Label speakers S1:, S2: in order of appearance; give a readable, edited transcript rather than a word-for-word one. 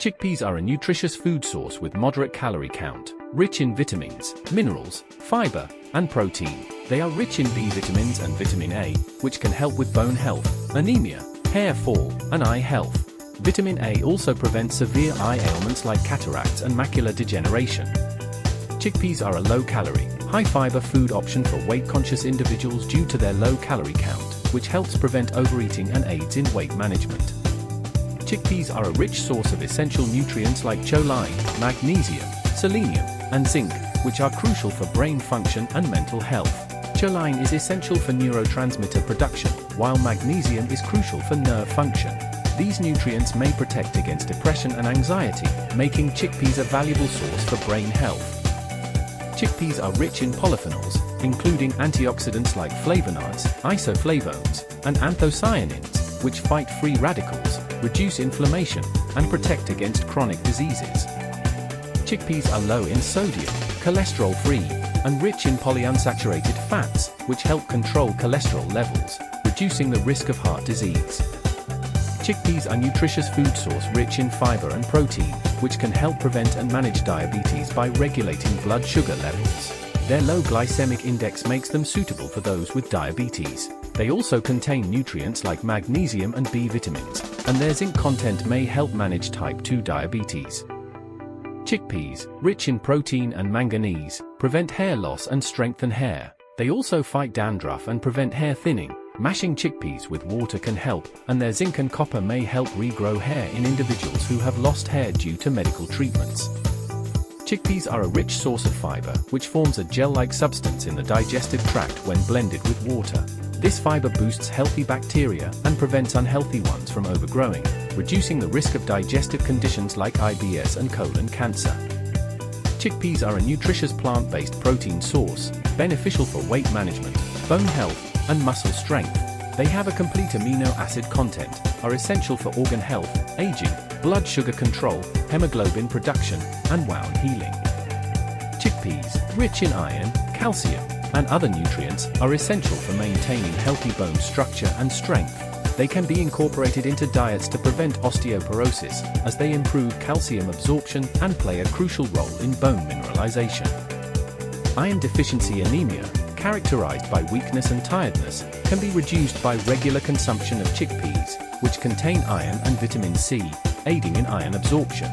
S1: Chickpeas are a nutritious food source with moderate calorie count, rich in vitamins, minerals, fiber, and protein. They are rich in B vitamins and vitamin A, which can help with bone health, anemia, hair fall, and eye health. Vitamin A also prevents severe eye ailments like cataracts and macular degeneration. Chickpeas are a low-calorie, high-fiber food option for weight-conscious individuals due to their low calorie count, which helps prevent overeating and aids in weight management. Chickpeas are a rich source of essential nutrients like choline, magnesium, selenium, and zinc, which are crucial for brain function and mental health. Choline is essential for neurotransmitter production, while magnesium is crucial for nerve function. These nutrients may protect against depression and anxiety, making chickpeas a valuable source for brain health. Chickpeas are rich in polyphenols, including antioxidants like flavonoids, isoflavones, and anthocyanins, which fight free radicals, reduce inflammation, and protect against chronic diseases. Chickpeas are low in sodium, cholesterol-free, and rich in polyunsaturated fats, which help control cholesterol levels, reducing the risk of heart disease. Chickpeas are nutritious food source rich in fiber and protein, which can help prevent and manage diabetes by regulating blood sugar levels. Their low glycemic index makes them suitable for those with diabetes. They also contain nutrients like magnesium and B vitamins, and their zinc content may help manage type 2 diabetes. Chickpeas, rich in protein and manganese, prevent hair loss and strengthen hair. They also fight dandruff and prevent hair thinning. Mashing chickpeas with water can help, and their zinc and copper may help regrow hair in individuals who have lost hair due to medical treatments. Chickpeas are a rich source of fiber, which forms a gel-like substance in the digestive tract when blended with water. This fiber boosts healthy bacteria and prevents unhealthy ones from overgrowing, reducing the risk of digestive conditions like IBS and colon cancer. Chickpeas are a nutritious plant-based protein source, beneficial for weight management, bone health, and muscle strength. They have a complete amino acid content, are essential for organ health, aging, blood sugar control, hemoglobin production, and wound healing. Chickpeas, rich in iron, calcium, and other nutrients, are essential for maintaining healthy bone structure and strength. They can be incorporated into diets to prevent osteoporosis, as they improve calcium absorption and play a crucial role in bone mineralization. Iron deficiency anemia, characterized by weakness and tiredness, can be reduced by regular consumption of chickpeas, which contain iron and vitamin C, aiding in iron absorption.